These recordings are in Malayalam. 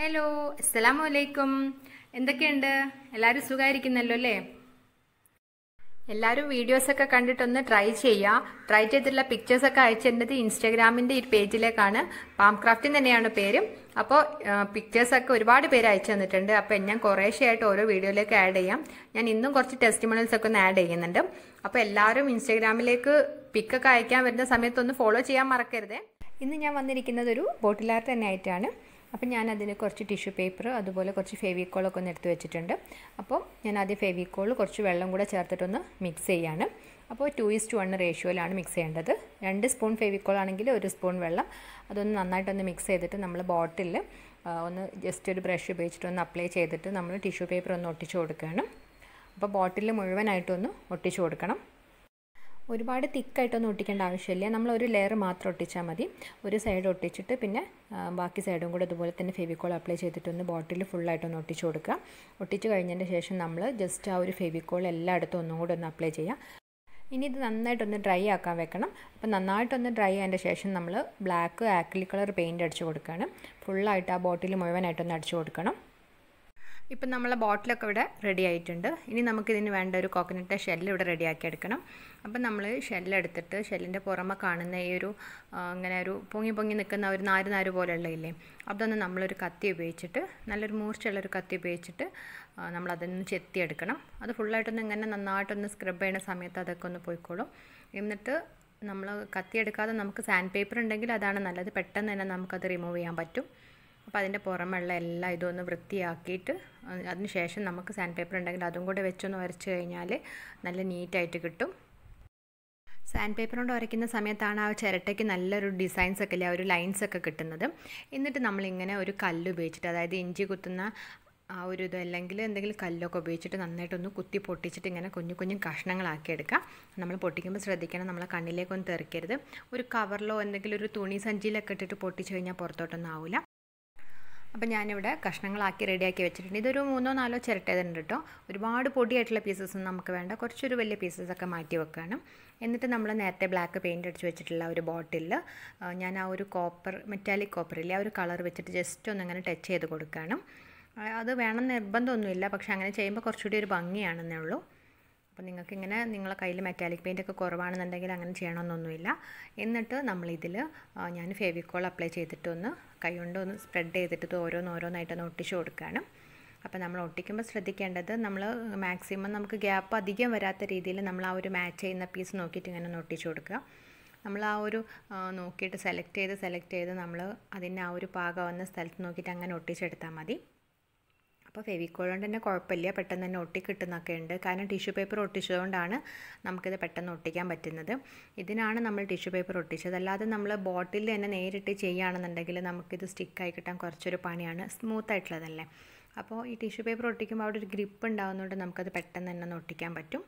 ഹലോ അസ്സലാമു അലൈക്കും. എന്തൊക്കെയുണ്ട്? എല്ലാവരും സുഖമായിരിക്കുന്നല്ലോ അല്ലേ? എല്ലാവരും വീഡിയോസൊക്കെ കണ്ടിട്ടൊന്ന് ട്രൈ ചെയ്യുക. ട്രൈ ചെയ്തിട്ടുള്ള പിക്ചേഴ്സൊക്കെ അയച്ചിരുന്നത് ഇൻസ്റ്റാഗ്രാമിൻ്റെ ഈ പേജിലേക്കാണ്. പാംക്രാഫ്റ്റിൽ തന്നെയാണ് പേര്. അപ്പോൾ പിക്ചേഴ്സൊക്കെ ഒരുപാട് പേര് അയച്ചു തന്നിട്ടുണ്ട്. അപ്പോൾ ഞാൻ കുറേശ്ശെയായിട്ട് ഓരോ വീഡിയോയിലേക്ക് ആഡ് ചെയ്യാം. ഞാൻ ഇന്നും കുറച്ച് ടെസ്റ്റിമോണിയൽസൊക്കെ ഒന്ന് ആഡ് ചെയ്യുന്നുണ്ട്. അപ്പോൾ എല്ലാവരും ഇൻസ്റ്റാഗ്രാമിലേക്ക് പിക്കൊക്കെ അയക്കാൻ വരുന്ന സമയത്തൊന്ന് ഫോളോ ചെയ്യാൻ മറക്കരുത്. ഇന്ന് ഞാൻ വന്നിരിക്കുന്നത് ഒരു ബോട്ടിൽ ആർട്ട് തന്നെ ആയിട്ടാണ്. അപ്പോൾ ഞാൻ അതിന് കുറച്ച് ടിഷ്യൂ പേപ്പർ അതുപോലെ കുറച്ച് ഫെവിക്കോളൊക്കെ ഒന്ന് എടുത്ത് വെച്ചിട്ടുണ്ട്. അപ്പോൾ ഞാൻ ആദ്യം ഫെവിക്കോൾ കുറച്ച് വെള്ളം കൂടെ ചേർത്തിട്ടൊന്ന് മിക്സ് ചെയ്യാണ്. അപ്പോൾ 2:1 റേഷ്യോയിലാണ് മിക്സ് ചെയ്യേണ്ടത്. 2 സ്പൂൺ ഫെവിക്കോൾ ആണെങ്കിൽ 1 സ്പൂൺ വെള്ളം. അതൊന്ന് നന്നായിട്ടൊന്ന് മിക്സ് ചെയ്തിട്ട് നമ്മൾ ബോട്ടിലിൽ ഒന്ന് ജസ്റ്റ് ഒരു ബ്രഷ് ഉപയോഗിച്ചിട്ട് ഒന്ന് അപ്ലൈ ചെയ്തിട്ട് നമ്മൾ ടിഷ്യൂ പേപ്പർ ഒന്ന് ഒട്ടിച്ച് കൊടുക്കുകയാണ്. അപ്പോൾ ബോട്ടിൽ മുഴുവനായിട്ടൊന്ന് ഒട്ടിച്ച് കൊടുക്കണം. ഒരുപാട് തിക്കായിട്ടൊന്നും ഒട്ടിക്കേണ്ട ആവശ്യമില്ല. നമ്മൾ ഒരു ലെയർ മാത്രം ഒട്ടിച്ചാൽ മതി. ഒരു സൈഡ് ഒട്ടിച്ചിട്ട് പിന്നെ ബാക്കി സൈഡും കൂടെ അതുപോലെ തന്നെ ഫെവിക്കോൾ അപ്ലൈ ചെയ്തിട്ടൊന്ന് ബോട്ടിൽ ഫുള്ളായിട്ടൊന്ന് ഒട്ടിച്ച് കൊടുക്കുക. ഒട്ടിച്ച് കഴിഞ്ഞതിന് ശേഷം നമ്മൾ ജസ്റ്റ് ആ ഒരു ഫെവിക്കോൾ എല്ലായിടത്തും ഒന്നും കൂടെ ഒന്ന് അപ്ലൈ ചെയ്യുക. ഇനി ഇത് നന്നായിട്ടൊന്ന് ഡ്രൈ ആക്കാൻ വെക്കണം. അപ്പോൾ നന്നായിട്ടൊന്ന് ഡ്രൈ ആയതിൻ്റെ ശേഷം നമ്മൾ ബ്ലാക്ക് ആക്രിലിക് കളർ പെയിൻറ്റ് അടിച്ച് കൊടുക്കുകയാണ്. ഫുള്ളായിട്ട് ആ ബോട്ടിൽ മുഴുവനായിട്ടൊന്ന് അടിച്ച് കൊടുക്കണം. ഇപ്പം നമ്മളെ ബോട്ടിലൊക്കെ ഇവിടെ റെഡി ആയിട്ടുണ്ട്. ഇനി നമുക്കിതിന് വേണ്ട ഒരു കോക്കനട്ട് ഷെല്ല് ഇവിടെ റെഡിയാക്കി എടുക്കണം. അപ്പം നമ്മൾ ഷെല്ലെടുത്തിട്ട് ഷെല്ലിൻ്റെ പുറമെ കാണുന്ന ഈ ഒരു ഇങ്ങനെ ഒരു പൊങ്ങി നിൽക്കുന്ന ഒരു നാര് പോലെയുള്ള ഇല്ലേ, അതൊന്ന് നമ്മളൊരു കത്തി ഉപയോഗിച്ചിട്ട് നല്ലൊരു മൂർച്ചയുള്ളൊരു കത്തി ഉപയോഗിച്ചിട്ട് നമ്മളതൊന്ന് ചെത്തിയെടുക്കണം. അത് ഫുള്ളായിട്ടൊന്ന് ഇങ്ങനെ നന്നായിട്ടൊന്ന് സ്ക്രബ് ചെയ്യുന്ന സമയത്ത് അതൊക്കെ ഒന്ന് പോയിക്കോളും. എന്നിട്ട് നമ്മൾ കത്തിയെടുക്കാതെ നമുക്ക് സാൻഡ് പേപ്പർ ഉണ്ടെങ്കിൽ അതാണ് നല്ലത്. പെട്ടെന്ന് തന്നെ നമുക്കത് റിമൂവ് ചെയ്യാൻ പറ്റും. അപ്പോൾ അതിൻ്റെ പുറമുള്ള എല്ലാം ഇതൊന്ന് വൃത്തിയാക്കിയിട്ട് അതിന് ശേഷം നമുക്ക് സാൻഡ് പേപ്പർ ഉണ്ടെങ്കിൽ അതും കൂടെ വെച്ചൊന്ന് വരച്ച് കഴിഞ്ഞാൽ നല്ല നീറ്റായിട്ട് കിട്ടും. സാൻഡ് പേപ്പർ കൊണ്ട് വരയ്ക്കുന്ന സമയത്താണ് ആ ചിരട്ടയ്ക്ക് നല്ലൊരു ഡിസൈൻസൊക്കെ ഇല്ലേ, ആ ഒരു ലൈൻസൊക്കെ കിട്ടുന്നത്. എന്നിട്ട് നമ്മളിങ്ങനെ ഒരു കല്ല് ഉപയോഗിച്ചിട്ട്, അതായത് ഇഞ്ചി കുത്തുന്ന ആ ഒരു ഇത് അല്ലെങ്കിൽ എന്തെങ്കിലും കല്ലൊക്കെ ഉപയോഗിച്ചിട്ട് നന്നായിട്ടൊന്ന് കുത്തി പൊട്ടിച്ചിട്ട് ഇങ്ങനെ കുഞ്ഞു കഷ്ണങ്ങളാക്കി എടുക്കുക. നമ്മൾ പൊട്ടിക്കുമ്പോൾ ശ്രദ്ധിക്കണം, നമ്മളെ കണ്ണിലേക്കൊന്നും തെറിക്കരുത്. ഒരു കവറിലോ എന്തെങ്കിലും ഒരു തുണി സഞ്ചിയിലൊക്കെ ഇട്ടിട്ട് പൊട്ടിച്ച് കഴിഞ്ഞാൽ പുറത്തോട്ടൊന്നും ആവില്ല. അപ്പോൾ ഞാനിവിടെ കഷ്ണങ്ങളാക്കി റെഡിയാക്കി വെച്ചിട്ടുണ്ട്. ഇതൊരു 3-4 ചിരട്ടേതുണ്ട് കേട്ടോ. ഒരുപാട് പൊടിയായിട്ടുള്ള പീസസൊന്നും നമുക്ക് വേണ്ട. കുറച്ചൊരു വലിയ പീസസൊക്കെ മാറ്റി വെക്കണം. എന്നിട്ട് നമ്മൾ നേരത്തെ ബ്ലാക്ക് പെയിൻറ്റ് അടിച്ച് വെച്ചിട്ടുള്ള ഒരു ബോട്ടിലിൽ ഞാൻ ആ ഒരു മെറ്റാലിക് കോപ്പറില്ലേ, ആ ഒരു കളർ വെച്ചിട്ട് ജസ്റ്റ് ഒന്ന് അങ്ങനെ ടച്ച് ചെയ്ത് കൊടുക്കണം. അത് വേണം നിർബന്ധമൊന്നുമില്ല, പക്ഷേ അങ്ങനെ ചെയ്യുമ്പോൾ കുറച്ചുകൂടി ഒരു ഭംഗിയാണെന്നേ ഉള്ളൂ. അപ്പോൾ നിങ്ങൾക്കിങ്ങനെ നിങ്ങളെ കയ്യിൽ മെറ്റാലിക് പെയിൻ്റൊക്കെ കുറവാണെന്നുണ്ടെങ്കിൽ അങ്ങനെ ചെയ്യണമെന്നൊന്നുമില്ല. എന്നിട്ട് നമ്മളിതിൽ ഞാൻ ഫെവിക്കോൾ അപ്ലൈ ചെയ്തിട്ടൊന്ന് കൈ കൊണ്ട് ഒന്ന് സ്പ്രെഡ് ചെയ്തിട്ട് ഓരോന്നായിട്ടൊന്ന് ഒട്ടിച്ച് കൊടുക്കുകയാണ്. അപ്പോൾ നമ്മൾ ഒട്ടിക്കുമ്പോൾ ശ്രദ്ധിക്കേണ്ടത്, നമ്മൾ മാക്സിമം നമുക്ക് ഗ്യാപ്പ് അധികം വരാത്ത രീതിയിൽ നമ്മൾ ആ ഒരു മാച്ച് ചെയ്യുന്ന പീസ് നോക്കിയിട്ട് ഇങ്ങനെ ഒന്ന് ഒട്ടിച്ച് കൊടുക്കുക. നമ്മൾ ആ ഒരു നോക്കിയിട്ട് സെലക്ട് ചെയ്ത് നമ്മൾ അതിൻ്റെ ആ ഒരു പാകമാവുന്ന സ്ഥലത്ത് നോക്കിയിട്ട് അങ്ങനെ ഒട്ടിച്ചെടുത്താൽ മതി. അപ്പോൾ ഫെവിക്കോൾ കൊണ്ട് തന്നെ കുഴപ്പമില്ല, പെട്ടെന്ന് തന്നെ ഒട്ടിക്കിട്ടുന്നൊക്കെ ഉണ്ട്. കാരണം ടിഷ്യൂ പേപ്പർ ഒട്ടിച്ചതുകൊണ്ടാണ് നമുക്കിത് പെട്ടെന്ന് ഒട്ടിക്കാൻ പറ്റുന്നത്. ഇതിനാണ് നമ്മൾ ടിഷ്യൂ പേപ്പർ ഒട്ടിച്ചത്. അല്ലാതെ നമ്മൾ ബോട്ടിൽ തന്നെ നേരിട്ട് ചെയ്യുകയാണെന്നുണ്ടെങ്കിൽ നമുക്കിത് സ്റ്റിക്കായി കിട്ടാൻ കുറച്ചൊരു പണിയാണ്. സ്മൂത്തായിട്ടുള്ളതല്ലേ. അപ്പോൾ ഈ ടിഷ്യൂ പേപ്പർ ഒട്ടിക്കുമ്പോൾ അവിടെ ഒരു ഗ്രിപ്പ് ഉണ്ടാകുന്നതുകൊണ്ട് നമുക്കത് പെട്ടെന്ന് തന്നെ ഒന്ന് ഒട്ടിക്കാൻ പറ്റും.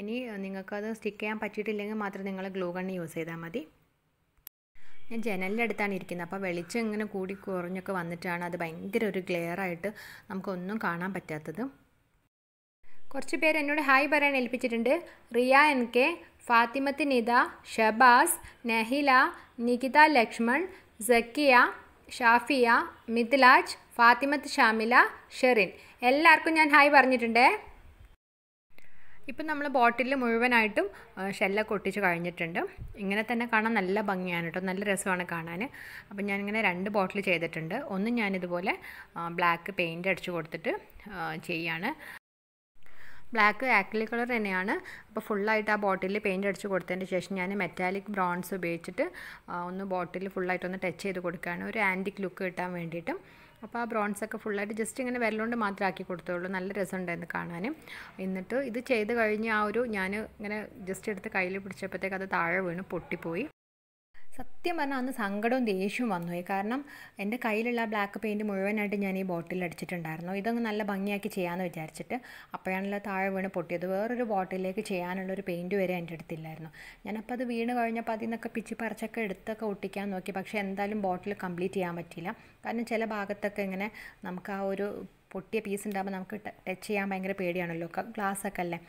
ഇനി നിങ്ങൾക്കത് സ്റ്റിക്ക് ചെയ്യാൻ പറ്റിയിട്ടില്ലെങ്കിൽ മാത്രം നിങ്ങൾ ഗ്ലൂ ഗണ്ണ് യൂസ് ചെയ്താൽ മതി. ഞാൻ ജനലിൻ്റെ അടുത്താണ് ഇരിക്കുന്നത്. അപ്പോൾ വെളിച്ചം ഇങ്ങനെ കൂടി കുറഞ്ഞൊക്കെ വന്നിട്ടാണ് അത് ഭയങ്കര ഒരു ഗ്ലെയറായിട്ട് നമുക്കൊന്നും കാണാൻ പറ്റാത്തത്. കുറച്ച് പേര് എന്നോട് ഹായ് പറയാൻ ഏൽപ്പിച്ചിട്ടുണ്ട്. റിയ NK, ഫാത്തിമത്ത് നിദ, ഷബാസ്, നഹില, നികിത ലക്ഷ്മൺ, സക്കിയ, ഷാഫിയ, മിഥിലാജ്, ഫാത്തിമത്ത് ഷാമില, ഷെറിൻ, എല്ലാവർക്കും ഞാൻ ഹായ് പറഞ്ഞിട്ടുണ്ട്. ഇപ്പം നമ്മൾ ബോട്ടിൽ മുഴുവനായിട്ടും ഷെല്ലൊക്കെ ഒട്ടിച്ച് കഴിഞ്ഞിട്ടുണ്ട്. ഇങ്ങനെ തന്നെ കാണാൻ നല്ല ഭംഗിയാണ് കേട്ടോ, നല്ല രസമാണ് കാണാൻ. അപ്പം ഞാനിങ്ങനെ 2 ബോട്ടിൽ ചെയ്തിട്ടുണ്ട്. ഒന്ന് ഞാനിതുപോലെ ബ്ലാക്ക് പെയിൻറ്റ് അടിച്ച് കൊടുത്തിട്ട് ചെയ്യാണ്. ബ്ലാക്ക് ആക്രിലിക് കളർ തന്നെയാണ്. അപ്പോൾ ഫുള്ളായിട്ട് ആ ബോട്ടിൽ പെയിൻറ്റ് അടിച്ച് കൊടുത്തതിന് ശേഷം ഞാൻ മെറ്റാലിക് ബ്രോൺസ് ഉപയോഗിച്ചിട്ട് ഒന്ന് ബോട്ടിൽ ഫുള്ളായിട്ടൊന്ന് ടച്ച് ചെയ്ത് കൊടുക്കുകയാണ്, ഒരു ആൻറ്റിക് ലുക്ക് കിട്ടാൻ വേണ്ടിയിട്ട്. അപ്പോൾ ആ ബ്രോൺസൊക്കെ ഫുള്ളായിട്ട് ജസ്റ്റ് ഇങ്ങനെ വിരലുകൊണ്ട് മാത്രമേ ആക്കി കൊടുത്തുള്ളൂ. നല്ല രസമുണ്ടായിരുന്നു കാണാൻ. എന്നിട്ട് ഇത് ചെയ്ത് കഴിഞ്ഞ് ഞാൻ ഇങ്ങനെ ജസ്റ്റ് എടുത്ത് കയ്യിൽ പിടിച്ചപ്പോഴത്തേക്ക് അത് താഴെ വീണ് പൊട്ടിപ്പോയി. സത്യം പറഞ്ഞാൽ അന്ന് സങ്കടവും ദേഷ്യവും വന്നുപോയി. കാരണം എൻ്റെ കയ്യിലുള്ള ബ്ലാക്ക് പെയിൻറ്റ് മുഴുവനായിട്ട് ഞാൻ ഈ ബോട്ടിൽ അടിച്ചിട്ടുണ്ടായിരുന്നു. ഇതൊന്ന് നല്ല ഭംഗിയാക്കി ചെയ്യാമെന്ന് വിചാരിച്ചിട്ട് അപ്പോഴാണല്ലോ താഴെ വീണ് പൊട്ടിയത്. വേറൊരു ബോട്ടിലേക്ക് ചെയ്യാനുള്ളൊരു പെയിൻറ്റ് വരെ എൻ്റെ അടുത്തില്ലായിരുന്നു. ഞാനപ്പോൾ അത് വീണ് കഴിഞ്ഞപ്പോൾ അതിൽ നിന്നൊക്കെ പിച്ചി പറിച്ചൊക്കെ എടുത്തൊക്കെ ഒട്ടിക്കാൻ നോക്കി. പക്ഷേ എന്തായാലും ബോട്ടിൽ കംപ്ലീറ്റ് ചെയ്യാൻ പറ്റിയില്ല. കാരണം ചില ഭാഗത്തൊക്കെ ഇങ്ങനെ നമുക്ക് ആ ഒരു പൊട്ടിയ പീസ് ഉണ്ടാകുമ്പോൾ നമുക്ക് ടച്ച് ചെയ്യാൻ ഭയങ്കര പേടിയാണല്ലോ, ഗ്ലാസ്സൊക്കെ അല്ലേ.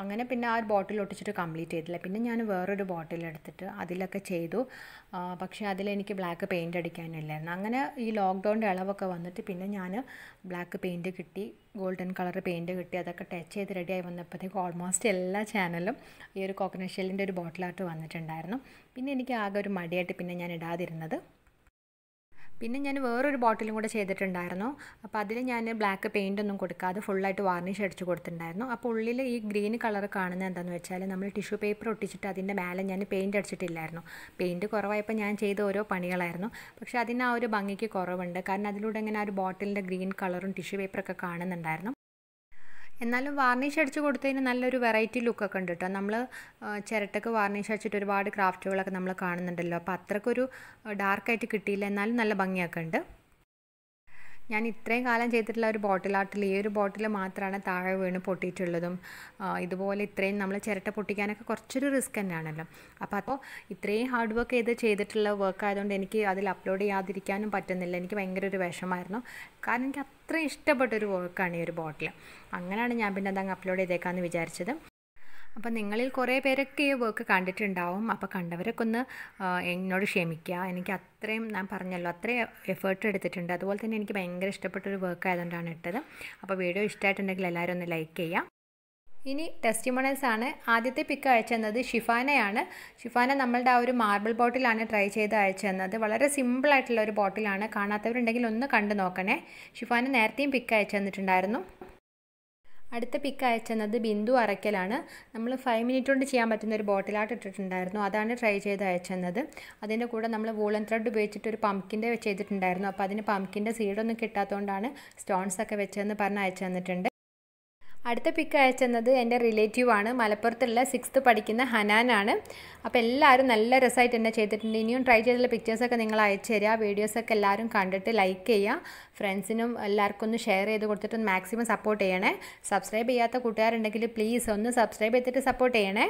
അങ്ങനെ പിന്നെ ആ ഒരു ബോട്ടിൽ ഒട്ടിച്ചിട്ട് കംപ്ലീറ്റ് ചെയ്തില്ല. പിന്നെ ഞാൻ വേറൊരു ബോട്ടിൽ എടുത്തിട്ട് അതിലൊക്കെ ചെയ്തു. പക്ഷേ അതിലെനിക്ക് ബ്ലാക്ക് പെയിൻറ്റ് അടിക്കാനില്ലായിരുന്നു. അങ്ങനെ ഈ ലോക്ക്ഡൗണിൻ്റെ ഇളവൊക്കെ വന്നിട്ട് പിന്നെ ഞാൻ ബ്ലാക്ക് പെയിൻറ്റ് കിട്ടി, ഗോൾഡൻ കളർ പെയിൻറ്റ് കിട്ടി. അതൊക്കെ ടച്ച് ചെയ്ത് റെഡിയായി വന്നപ്പോഴത്തേക്കും ഓൾമോസ്റ്റ് എല്ലാ ചാനലും ഈ ഒരു കോക്കനട്ട് ഷെല്ലിൻ്റെ ഒരു ബോട്ടിലായിട്ട് വന്നിട്ടുണ്ടായിരുന്നു. പിന്നെ എനിക്ക് ആകെ ഒരു മടിയായിട്ട് പിന്നെ ഞാൻ ഇടാതിരുന്നത്. പിന്നെ ഞാൻ വേറൊരു ബോട്ടിലും കൂടെ ചെയ്തിട്ടുണ്ടായിരുന്നു. അപ്പോൾ അതിൽ ഞാൻ ബ്ലാക്ക് പെയിൻ്റ് ഒന്നും കൊടുക്കാതെ ഫുള്ളായിട്ട് വാർണിഷ് അടിച്ച് കൊടുത്തിട്ടുണ്ടായിരുന്നു. അപ്പോൾ ഉള്ളിൽ ഈ ഗ്രീൻ കളർ കാണുന്നത് എന്താണെന്ന് വെച്ചാൽ നമ്മൾ ടിഷ്യൂ പേപ്പർ ഒട്ടിച്ചിട്ട് അതിൻ്റെ മേലെ ഞാൻ പെയിൻറ്റ് അടിച്ചിട്ടില്ലായിരുന്നു. പെയിൻറ്റ് കുറവായപ്പോൾ ഞാൻ ചെയ്ത ഓരോ പണികളായിരുന്നു. പക്ഷേ അതിന് ആ ഒരു ഭംഗിക്ക് കുറവുണ്ട്. കാരണം അതിലൂടെ ഇങ്ങനെ ആ ഒരു ബോട്ടിലിൻ്റെ ഗ്രീൻ കളറും ടിഷ്യൂ പേപ്പറൊക്കെ കാണുന്നുണ്ടായിരുന്നു. എന്നാലും വാർണിഷ് അടിച്ച് കൊടുത്തതിന് നല്ലൊരു വെറൈറ്റി ലുക്കൊക്കെ ഉണ്ട് കേട്ടോ. നമ്മൾ ചിരട്ടക്ക് വാർണിഷ് അടിച്ചിട്ട് ഒരുപാട് ക്രാഫ്റ്റുകളൊക്കെ നമ്മൾ കാണുന്നുണ്ടല്ലോ. അപ്പോൾ അത്രയ്ക്കൊരു ഡാർക്കായിട്ട് കിട്ടിയില്ല, എന്നാലും നല്ല ഭംഗിയൊക്കെ ഉണ്ട്. ഞാൻ ഇത്രയും കാലം ചെയ്തിട്ടുള്ള ഒരു ബോട്ടിൽ ആർട്ടിൽ ഈ ഒരു ബോട്ടിൽ മാത്രമാണ് താഴെ വീണ് പൊട്ടിയിട്ടുള്ളതും. ഇതുപോലെ ഇത്രയും നമ്മൾ ചിരട്ട പൊട്ടിക്കാനൊക്കെ കുറച്ചൊരു റിസ്ക് തന്നെയാണല്ലോ. അപ്പോൾ ഇത്രയും ഹാർഡ് വർക്ക് ചെയ്തിട്ടുള്ള വർക്ക് ആയതുകൊണ്ട് എനിക്ക് അതിൽ അപ്ലോഡ് ചെയ്യാതിരിക്കാനും പറ്റുന്നില്ല. എനിക്ക് ഭയങ്കര ഒരു വിഷമമായിരുന്നു. കാരണം എനിക്ക് അത്രയും ഇഷ്ടപ്പെട്ടൊരു വർക്കാണ് ഈ ഒരു ബോട്ടിൽ. അങ്ങനെയാണ് ഞാൻ പിന്നെ അതങ്ങ് അപ്ലോഡ് ചെയ്തേക്കാമെന്ന് വിചാരിച്ചത്. അപ്പോൾ നിങ്ങളിൽ കുറേ പേരൊക്കെ ഈ വർക്ക് കണ്ടിട്ടുണ്ടാവും. അപ്പോൾ കണ്ടവരൊക്കെ ഒന്ന് എന്നോട് ക്ഷമിക്കുക. എനിക്ക് അത്രയും, ഞാൻ പറഞ്ഞല്ലോ, അത്രയും എഫേർട്ട് എടുത്തിട്ടുണ്ട്. അതുപോലെ തന്നെ എനിക്ക് ഭയങ്കര ഇഷ്ടപ്പെട്ടൊരു വർക്ക് ആയതുകൊണ്ടാണ് ഇട്ടത്. അപ്പോൾ വീഡിയോ ഇഷ്ടമായിട്ടുണ്ടെങ്കിൽ എല്ലാവരും ഒന്ന് ലൈക്ക് ചെയ്യുക. ഇനി ടെസ്റ്റിമോണിയൽസ് ആണ്. ആദ്യത്തെ പിക്ക് അയച്ചു തന്നത് ഷിഫാനയാണ്. ഷിഫാന നമ്മളുടെ ആ ഒരു മാർബിൾ ബോട്ടിലാണ് ട്രൈ ചെയ്ത് അയച്ചു തന്നത്. വളരെ സിമ്പിളായിട്ടുള്ള ഒരു ബോട്ടിലാണ്. കാണാത്തവരുണ്ടെങ്കിൽ ഒന്ന് കണ്ടു നോക്കണേ. ഷിഫാന നേരത്തെയും പിക്ക് അയച്ചു തന്നിട്ടുണ്ടായിരുന്നു. അടുത്ത പിക്ക് അയച്ചെന്നത് ബിന്ദു അറയ്ക്കലാണ്. നമ്മൾ 5 മിനിറ്റ് കൊണ്ട് ചെയ്യാൻ പറ്റുന്ന ഒരു ബോട്ടിലായിട്ട് ഇട്ടിട്ടുണ്ടായിരുന്നു. അതാണ് ട്രൈ ചെയ്ത് അയച്ചെന്നത്. അതിൻ്റെ കൂടെ നമ്മൾ വൂളൻ ത്രെഡ് ഉപയോഗിച്ചിട്ട് ഒരു പംകിൻ്റെ ചെയ്തിട്ടുണ്ടായിരുന്നു. അപ്പോൾ അതിന് പംകിൻ്റെ സീഡൊന്നും കിട്ടാത്തതുകൊണ്ടാണ് സ്റ്റോൺസൊക്കെ വെച്ചതെന്ന് പറഞ്ഞ് അയച്ചു തന്നിട്ടുണ്ട്. അടുത്ത പിക്ക് അയച്ചെന്നത് എൻ്റെ റിലേറ്റീവാണ്. മലപ്പുറത്തുള്ള 6th പഠിക്കുന്ന ഹനാനാണ്. അപ്പോൾ എല്ലാവരും നല്ല രസമായിട്ട് തന്നെ ചെയ്തിട്ടുണ്ട്. ഇനിയും ട്രൈ ചെയ്തിട്ടുള്ള പിക്ചേഴ്സൊക്കെ നിങ്ങൾ അയച്ചു തരിക. വീഡിയോസൊക്കെ എല്ലാവരും കണ്ടിട്ട് ലൈക്ക് ചെയ്യുക. ഫ്രണ്ട്സിനും എല്ലാവർക്കും ഒന്ന് ഷെയർ ചെയ്ത് കൊടുത്തിട്ട് മാക്സിമം സപ്പോർട്ട് ചെയ്യണേ. സബ്സ്ക്രൈബ് ചെയ്യാത്ത കൂട്ടുകാരുണ്ടെങ്കിൽ പ്ലീസ് ഒന്ന് സബ്സ്ക്രൈബ് ചെയ്തിട്ട് സപ്പോർട്ട് ചെയ്യണേ.